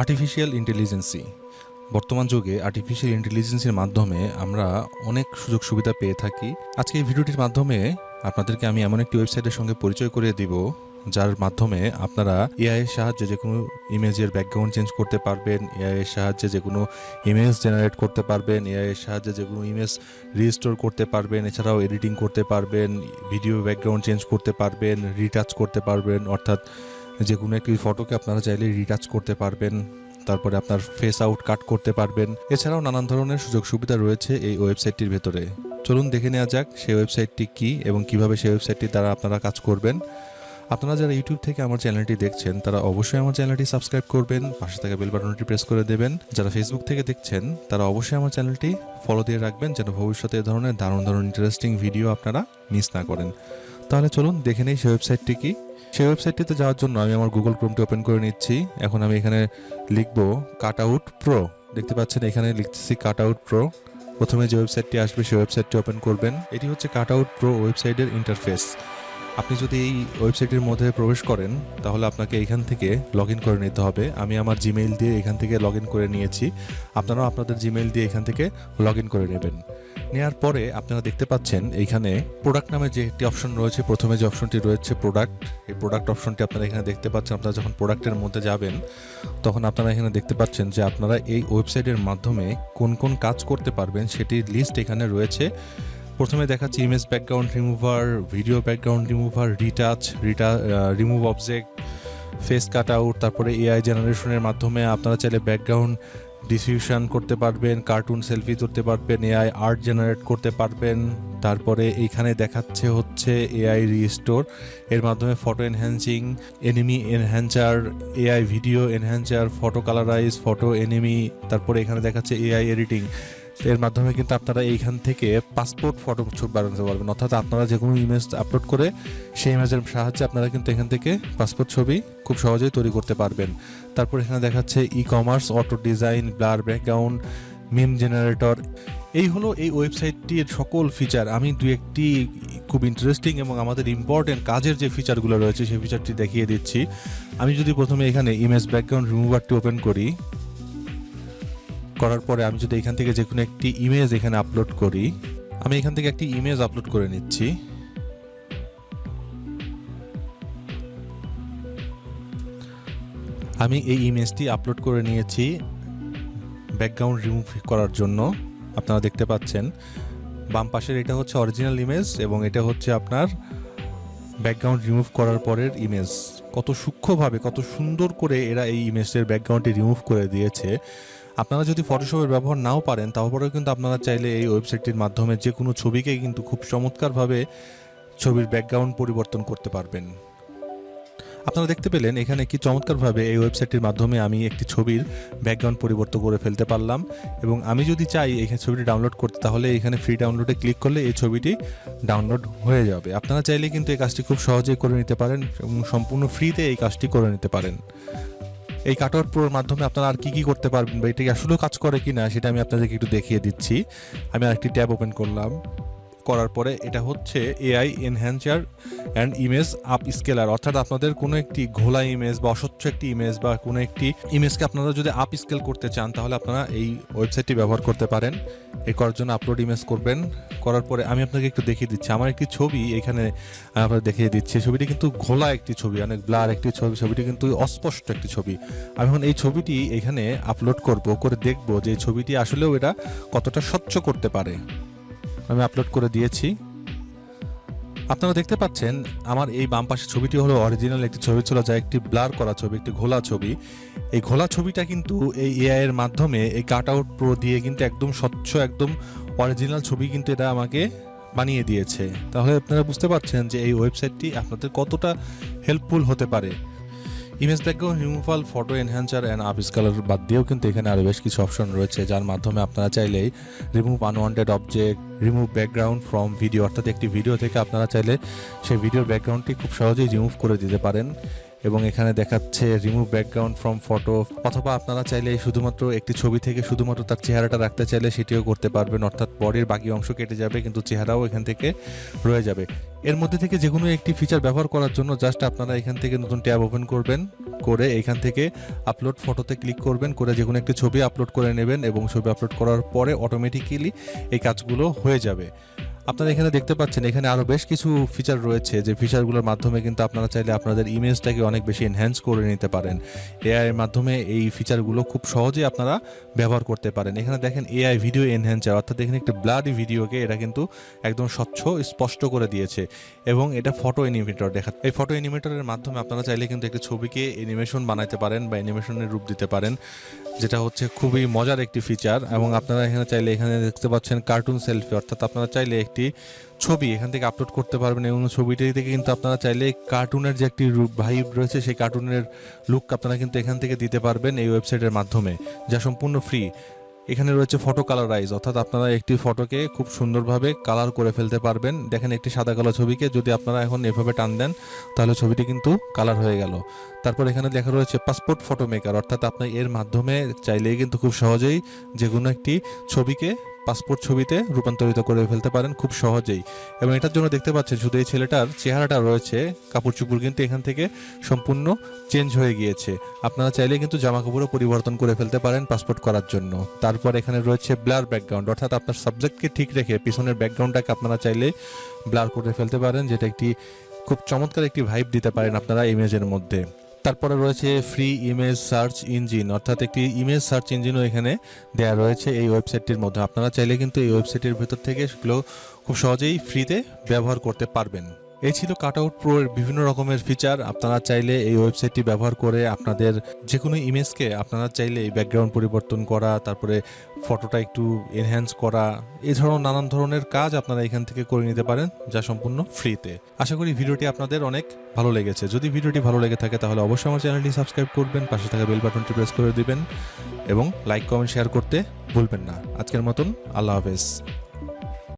Artificial ইন্টেলিজেন্সি বর্তমান যুগে artificial ইন্টেলিজেন্সের মাধ্যমে আমরা অনেক সুযোগ সুবিধা পেয়ে থাকি। আজকে এই ভিডিওটির মাধ্যমে আপনাদেরকে আমি এমন একটি ওয়েবসাইটের সঙ্গে পরিচয় করিয়ে দিব যার মাধ্যমে আপনারা এআই এর সাহায্যে যে কোনো ইমেজের ব্যাকগ্রাউন্ড চেঞ্জ করতে পারবেন, এআই এর সাহায্যে যে কোনো ইমেজ জেনারেট করতে পারবেন, এআই এর সাহায্যে যে কোনো ইমেজ রিস্টোর করতে পারবেন, এছাড়াও এডিটিং করতে পারবেন, ভিডিও ব্যাকগ্রাউন্ড চেঞ্জ করতে পারবেন, রিটাচ করতে পারবেন, অর্থাৎ যে কোনো একটি ফটোকে আপনারা চাইলে রিটাচ করতে পারবেন, তারপরে আপনার ফেস আউট কাট করতে পারবেন। এছাড়াও নানান ধরনের সুযোগ সুবিধা রয়েছে এই ওয়েবসাইটটির ভেতরে। চলুন দেখে নেওয়া যাক সেই ওয়েবসাইটটি কী এবং কিভাবে সেই ওয়েবসাইটটি দ্বারা আপনারা কাজ করবেন। আপনারা যারা ইউটিউব থেকে আমার চ্যানেলটি দেখছেন তারা অবশ্যই আমার চ্যানেলটি সাবস্ক্রাইব করবেন, পাশে থাকা বেল বাটনটি প্রেস করে দেবেন। যারা ফেসবুক থেকে দেখছেন তারা অবশ্যই আমার চ্যানেলটি ফলো দিয়ে রাখবেন যেন ভবিষ্যতে এ ধরনের দারুণ ইন্টারেস্টিং ভিডিও আপনারা মিস না করেন। তাহলে চলুন দেখে নেই সেই ওয়েবসাইটটি কি। সেই ওয়েবসাইটটিতে যাওয়ার জন্য আমি আমার গুগল ক্রোমটি ওপেন করে নিচ্ছি। এখন আমি এখানে লিখব Cutout.pro। দেখতে পাচ্ছেন এখানে লিখতেছি Cutout.pro। প্রথমে যে ওয়েবসাইটটি আসবে সেই ওয়েবসাইটটি ওপেন করবেন। এটি হচ্ছে Cutout.pro ওয়েবসাইটের ইন্টারফেস। আপনি যদি এই ওয়েবসাইটের মধ্যে প্রবেশ করেন তাহলে আপনাকে এখান থেকে লগ ইন করে নিতে হবে। আমি আমার জিমেইল দিয়ে এখান থেকে লগ ইন করে নিয়েছি, আপনারাও আপনাদের জিমেইল দিয়ে এখান থেকে লগ ইন করে নেবেন। নেওয়ার পরে আপনারা দেখতে পাচ্ছেন এইখানে প্রোডাক্ট নামে যে একটি অপশন রয়েছে, প্রথমে যে অপশনটি রয়েছে প্রোডাক্ট, এই প্রোডাক্ট অপশনটি আপনারা এখানে দেখতে পাচ্ছেন। আপনারা যখন প্রোডাক্টের মধ্যে যাবেন তখন আপনারা এখানে দেখতে পাচ্ছেন যে আপনারা এই ওয়েবসাইটের মাধ্যমে কোন কোন কাজ করতে পারবেন সেটির লিস্ট এখানে রয়েছে। প্রথমে দেখাচ্ছি image background remover, video background remover, retouch, remove object, face cut out, তারপরে এআই জেনারেশনের মাধ্যমে আপনারা চাইলে ব্যাকগ্রাউন্ড ডিফিউশন করতে পারবেন, কার্টুন সেলফি করতে পারবেন, এআই আর্ট জেনারেট করতে পারবেন। তারপরে এইখানে দেখাচ্ছে হচ্ছে এআই রিস্টোর, এর মাধ্যমে photo enhancing, anime enhancer, AI video enhancer, photo colourise, photo anime. তারপরে এখানে দেখাচ্ছে এআই এডিটিং, এর মাধ্যমে কিন্তু আপনারা এইখান থেকে পাসপোর্ট ফটো বানাতে পারবেন, অর্থাৎ আপনারা যে কোনো ইমেজ আপলোড করে সেই ইমেজের সাহায্যে আপনারা কিন্তু এখান থেকে পাসপোর্ট ছবি খুব সহজেই তৈরি করতে পারবেন। তারপর এখানে দেখাচ্ছে e commerce, auto design, blur background, meme generator. এই হলো এই ওয়েবসাইটটির সকল ফিচার। আমি দু একটি খুব ইন্টারেস্টিং এবং আমাদের ইম্পর্টেন্ট কাজের যে ফিচারগুলো রয়েছে সেই ফিচারটি দেখিয়ে দিচ্ছি। আমি যদি প্রথমে এখানে ইমেজ ব্যাকগ্রাউন্ড রিমুভারটি ওপেন করার পরে আমি যদি এখান থেকে যে কোনো একটি ইমেজ এখানে আপলোড করি, আমি এখান থেকে একটি ইমেজ আপলোড করে নিচ্ছি। আমি এই ইমেজটি আপলোড করে নিয়েছি ব্যাকগ্রাউন্ড রিমুভ করার জন্য। আপনারা দেখতে পাচ্ছেন বাম পাশের এটা হচ্ছে অরিজিনাল ইমেজ এবং এটা হচ্ছে আপনার ব্যাকগ্রাউন্ড রিমুভ করার পরের ইমেজ। কত সূক্ষ্মভাবে, কত সুন্দর করে এরা এই ইমেজের ব্যাকগ্রাউন্ডটি রিমুভ করে দিয়েছে। আপনারা যদি ফটোশপের ব্যবহার নাও পারেন তারপরেও কিন্তু আপনারা চাইলে এই ওয়েবসাইটটির মাধ্যমে যে কোনো ছবিকে কিন্তু খুব চমৎকারভাবে ছবির ব্যাকগ্রাউন্ড পরিবর্তন করতে পারবেন। আপনারা দেখতে পেলেন এখানে কি চমৎকারভাবে এই ওয়েবসাইটটির মাধ্যমে আমি একটি ছবির ব্যাকগ্রাউন্ড পরিবর্তন করে ফেলতে পারলাম। এবং আমি যদি চাই এখানে ছবিটি ডাউনলোড করতে তাহলে এখানে ফ্রি ডাউনলোডে ক্লিক করলে এই ছবিটি ডাউনলোড হয়ে যাবে। আপনারা চাইলে কিন্তু এই কাজটি খুব সহজেই করে নিতে পারেন এবং সম্পূর্ণ ফ্রিতে এই কাজটি করে নিতে পারেন। এই Cutout.proর মাধ্যমে আপনারা আর কি করতে পারবেন বা এটা আসলেও কাজ করে কি না সেটা আমি আপনাদেরকে একটু দেখিয়ে দিচ্ছি। আমি আরেকটি ট্যাব ওপেন করলাম, করার পরে এটা হচ্ছে AI enhancer and image up scalar, অর্থাৎ আপনাদের কোনো একটি ঘোলা ইমেজ বা অস্বচ্ছ একটি ইমেজ বা কোনো একটি ইমেজকে আপনারা যদি আপ স্কেল করতে চান তাহলে আপনারা এই ওয়েবসাইটটি ব্যবহার করতে পারেন। এই করার জন্য আপলোড ইমেজ করবেন, করার পরে আমি আপনাকে একটু দেখিয়ে দিচ্ছি আমার একটি ছবি এখানে আপনাদের দেখিয়ে দিচ্ছি। ছবিটি কিন্তু ঘোলা একটি ছবি, অনেক ব্লার একটি ছবি, ছবিটি কিন্তু অস্পষ্ট একটি ছবি। আমি এখন এই ছবিটি এখানে আপলোড করে দেখব যে এই ছবিটি আসলেও এটা কতটা স্বচ্ছ করতে পারে। আমি আপলোড করে দিয়েছি। আপনারা দেখতে পাচ্ছেন আমার এই বাম পাশের ছবিটি হলো অরিজিনাল একটি ছবি ছিল, যা একটি ব্লার করা ছবি, একটি ঘোলা ছবি। এই ঘোলা ছবিটা কিন্তু এই এআই এর মাধ্যমে এই Cutout.pro দিয়ে কিন্তু একদম স্বচ্ছ, একদম অরিজিনাল ছবি কিন্তু এটা আমাকে বানিয়ে দিয়েছে। তাহলে আপনারা বুঝতে পারছেন যে এই ওয়েবসাইটটি আপনাদের কতটা হেল্পফুল হতে পারে। Image background removal, photo enhancer and up scalar বাদ দিয়েও কিন্তু এখানে আরও বেশ কিছু অপশন রয়েছে যার মাধ্যমে আপনারা চাইলেই remove unwanted object, remove background from video, অর্থাৎ একটি ভিডিও থেকে আপনারা চাইলে সেই ভিডিওর ব্যাকগ্রাউন্ডটি খুব সহজেই রিমুভ করে দিতে পারেন। এবং এখানে দেখাচ্ছে রিমুভ ব্যাকগ্রাউন্ড ফ্রম ফটো, অথবা আপনারা চাইলে শুধুমাত্র একটি ছবি থেকে শুধুমাত্র তার চেহারাটা রাখতে চাইলে সেটিও করতে পারবেন, অর্থাৎ বডির বাকি অংশ কেটে যাবে কিন্তু চেহারাও এখান থেকে রয়ে যাবে। এর মধ্যে থেকে যে কোনো একটি ফিচার ব্যবহার করার জন্য জাস্ট আপনারা এখান থেকে নতুন ট্যাব ওপেন করবেন, করে এখান থেকে আপলোড ফটোতে ক্লিক করবেন, করে যে কোনো একটি ছবি আপলোড করে নেবেন এবং ছবি আপলোড করার পরে অটোমেটিক্যালি এই কাজগুলো হয়ে যাবে। আপনারা এখানে দেখতে পাচ্ছেন এখানে আরও বেশ কিছু ফিচার রয়েছে, যে ফিচারগুলোর মাধ্যমে কিন্তু আপনারা চাইলে আপনাদের ইমেজটাকে অনেক বেশি এনহ্যান্স করে নিতে পারেন। এআই এর মাধ্যমে এই ফিচারগুলো খুব সহজেই আপনারা ব্যবহার করতে পারেন। এখানে দেখেন এআই ভিডিও এনহ্যান্সার, অর্থাৎ এখানে একটা ব্লাডি ভিডিওকে এটা কিন্তু একদম স্বচ্ছ স্পষ্ট করে দিয়েছে এবং এটা ফটো অ্যানিমেটর দেখা। এই ফটো অ্যানিমেটরের মাধ্যমে আপনারা চাইলে কিন্তু একটি ছবিকে অ্যানিমেশন বানাতে পারেন বা অ্যানিমেশনের রূপ দিতে পারেন, যেটা হচ্ছে খুবই মজার একটি ফিচার। এবং আপনারা এখানে চাইলে এখানে দেখতে পাচ্ছেন কার্টুন সেলফি, অর্থাৎ আপনারা চাইলে একটি ছবি এখান থেকে আপলোড করতে পারবেন এবং ছবিটি থেকে কিন্তু আপনারা চাইলে কার্টুনের যে একটি ভাইব রয়েছে সেই কার্টুনের লুক আপনারা কিন্তু এখান থেকে দিতে পারবেন এই ওয়েবসাইটের মাধ্যমে, যা সম্পূর্ণ ফ্রি। এখানে রয়েছে ফটো কালারাইজ, অর্থাৎ আপনারা একটি ফটোকে খুব সুন্দরভাবে কালার করে ফেলতে পারবেন। দেখেন একটি সাদা কালো ছবিকে যদি আপনারা এখন এভাবে টান দেন তাহলে ছবিটি কিন্তু কালার হয়ে গেল। তারপর এখানে লেখা রয়েছে পাসপোর্ট ফটো মেকার, অর্থাৎ আপনি এর মাধ্যমে চাইলেই কিন্তু খুব সহজেই যে কোনো একটি ছবিকে পাসপোর্ট ছবিতে রূপান্তরিত করে ফেলতে পারেন খুব সহজেই। এবং এটার জন্য দেখতে পাচ্ছেন শুধু এই ছেলেটার চেহারাটা রয়েছে, কাপড় চোপড় কিন্তু এখান থেকে সম্পূর্ণ চেঞ্জ হয়ে গিয়েছে। আপনারা চাইলে কিন্তু জামা কাপড়ও পরিবর্তন করে ফেলতে পারেন পাসপোর্ট করার জন্য। তারপর এখানে রয়েছে ব্লার ব্যাকগ্রাউন্ড, অর্থাৎ আপনার সাবজেক্টকে ঠিক রেখে পিছনের ব্যাকগ্রাউন্ডটাকে আপনারা চাইলে ব্লার করে ফেলতে পারেন, যেটা একটি খুব চমৎকার একটি ভাইব দিতে পারেন আপনারা ইমেজের মধ্যে। তারপরে রয়েছে ফ্রি ইমেজ সার্চ ইঞ্জিন, অর্থাৎ একটি ইমেজ সার্চ ইঞ্জিনও এখানে দেওয়া রয়েছে এই ওয়েবসাইটটির মধ্যে। আপনারা চাইলে কিন্তু এই ওয়েবসাইটের ভেতর থেকে সেগুলো খুব সহজেই ফ্রিতে ব্যবহার করতে পারবেন। এই ছিল Cutout.pro এর বিভিন্ন রকমের ফিচার। আপনারা চাইলে এই ওয়েবসাইটটি ব্যবহার করে আপনাদের যে কোনো ইমেজকে আপনারা চাইলে এই ব্যাকগ্রাউন্ড পরিবর্তন করা, তারপরে ফটোটা একটু এনহ্যান্স করা, এই ধরনের নানান ধরনের কাজ আপনারা এখান থেকে করে নিতে পারেন, যা সম্পূর্ণ ফ্রিতে। আশা করি ভিডিওটি আপনাদের অনেক ভালো লেগেছে। যদি ভিডিওটি ভালো লেগে থাকে তাহলে অবশ্যই আমার চ্যানেলটি সাবস্ক্রাইব করবেন, পাশে থাকা বেল বাটনটি প্রেস করে দিবেন এবং লাইক কমেন্ট শেয়ার করতে ভুলবেন না। আজকের মতন আল্লাহ হাফেজ।